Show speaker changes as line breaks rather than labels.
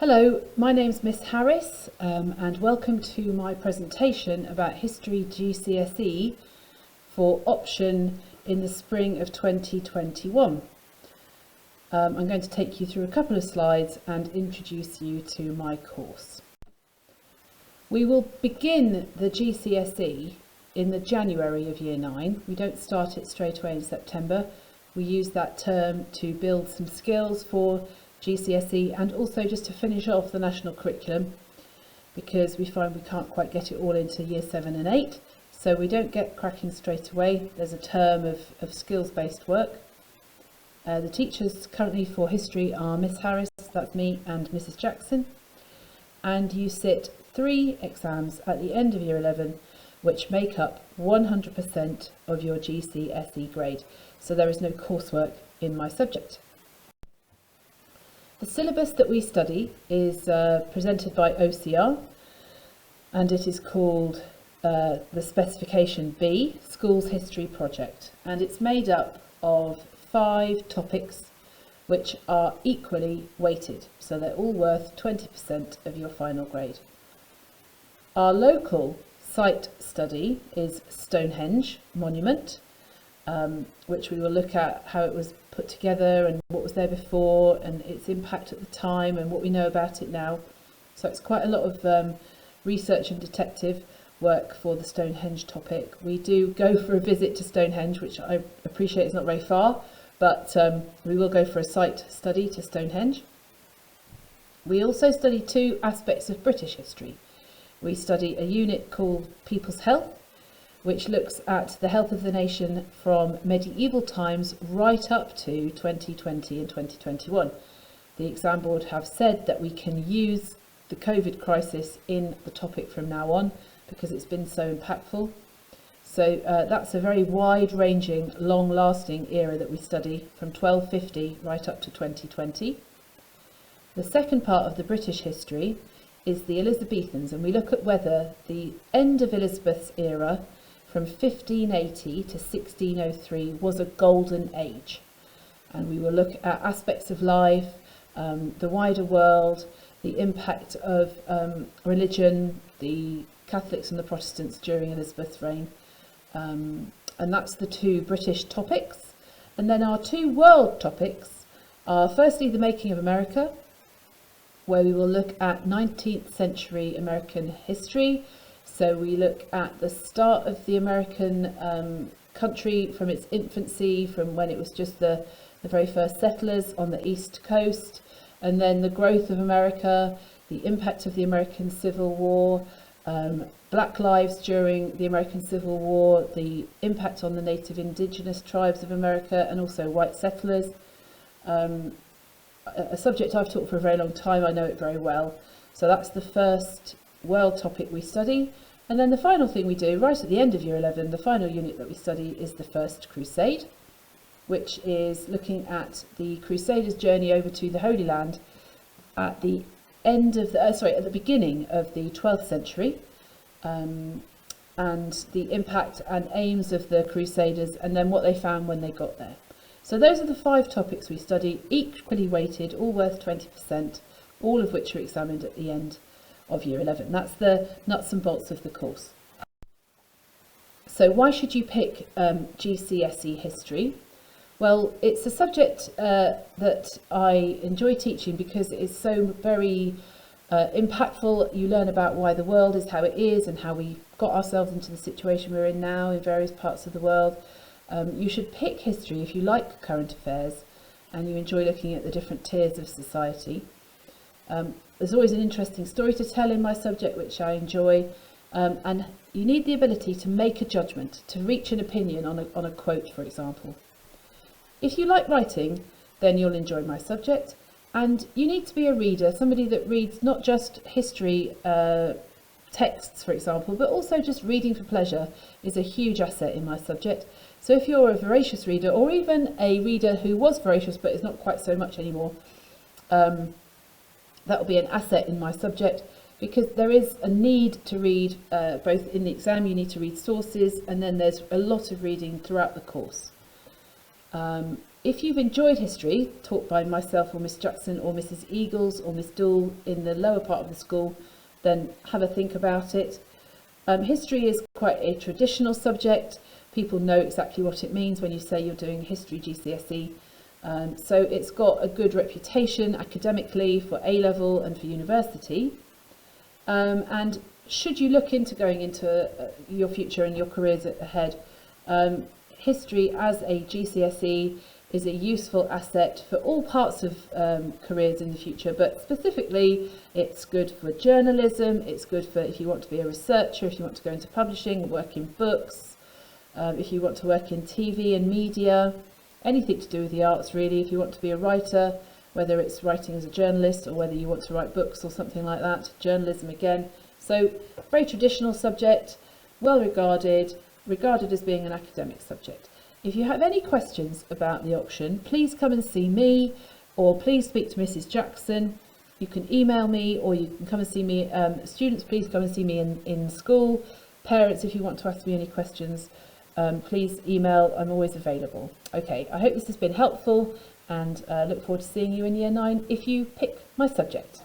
Hello, my name's Miss Harris and welcome to my presentation about History GCSE for option in the spring of 2021. I'm going to take you through a couple of slides and introduce you to my course. We will begin the GCSE in the January of Year 9. We don't start it straight away in September. We use that term to build some skills for GCSE and also just to finish off the national curriculum, because we find we can't quite get it all into Year 7 and 8, so we don't get cracking straight away. There's a term of skills-based work. The teachers currently for history are Miss Harris, that's me, and Mrs Jackson, and you sit 3 exams at the end of Year 11 which make up 100% of your GCSE grade, so there is no coursework in my subject. The syllabus that we study is presented by OCR, and it is called the Specification B, Schools History Project, and it's made up of 5 topics which are equally weighted, so they're all worth 20% of your final grade. Our local site study is Stonehenge Monument, which we will look at how it was put together and what was there before and its impact at the time and what we know about it now. So it's quite a lot of research and detective work for the Stonehenge topic. We do go for a visit to Stonehenge, which I appreciate is not very far, but we will go for a site study to Stonehenge. We also study 2 aspects of British history. We study a unit called People's Health, which looks at the health of the nation from medieval times right up to 2020 and 2021. The exam board have said that we can use the COVID crisis in the topic from now on because it's been so impactful. So that's a very wide-ranging, long-lasting era that we study from 1250 right up to 2020. The second part of the British history is the Elizabethans, and we look at whether the end of Elizabeth's era from 1580 to 1603 was a golden age, and we will look at aspects of life, the wider world, the impact of religion, the Catholics and the Protestants during Elizabeth's reign, and that's the 2 British topics. And then our 2 world topics are firstly the making of America, where we will look at 19th century American history. So we look at the start of the American country from its infancy, from when it was just the very first settlers on the East Coast, and then the growth of America, the impact of the American Civil War, black lives during the American Civil War, the impact on the native indigenous tribes of America, and also white settlers. A subject I've taught for a very long time, I know it very well. So that's the first world topic we study. And then the final thing we do right at the end of Year 11, the final unit that we study is the First Crusade, which is looking at the Crusaders' journey over to the Holy Land at the end of the, at the beginning of the 12th century, and the impact and aims of the Crusaders, and then what they found when they got there. So those are the 5 topics we study, equally weighted, all worth 20%, all of which are examined at the end of Year 11. That's the nuts and bolts of the course. So why should you pick GCSE history? Well, it's a subject that I enjoy teaching because it is so very impactful. You learn about why the world is how it is and how we got ourselves into the situation we're in now in various parts of the world. You should pick history if you like current affairs and you enjoy looking at the different tiers of society. There's always an interesting story to tell in my subject, which I enjoy, and you need the ability to make a judgment, to reach an opinion on a quote, for example. If you like writing, then you'll enjoy my subject, and you need to be a reader, somebody that reads not just history texts, for example, but also just reading for pleasure is a huge asset in my subject. So if you're a voracious reader, or even a reader who was voracious but is not quite so much anymore, that will be an asset in my subject, because there is a need to read, both in the exam you need to read sources, and then there's a lot of reading throughout the course. If you've enjoyed history, taught by myself or Miss Jackson or Mrs Eagles or Miss Dool in the lower part of the school, then have a think about it. History is quite a traditional subject. People know exactly what it means when you say you're doing history GCSE. So it's got a good reputation academically for A-level and for university. And should you look into going into your future and your careers ahead, history as a GCSE is a useful asset for all parts of careers in the future, but specifically it's good for journalism, it's good for if you want to be a researcher, if you want to go into publishing, work in books, if you want to work in TV and media, anything to do with the arts really, if you want to be a writer, whether it's writing as a journalist or whether you want to write books or something like that, journalism again. So very traditional subject, well regarded as being an academic subject. If you have any questions about the option, please come and see me, or please speak to Mrs Jackson. You can email me, or you can come and see me. Students, please come and see me in school. Parents, if you want to ask me any questions, please email. I'm always available. Okay, I hope this has been helpful, and look forward to seeing you in Year 9 if you pick my subject.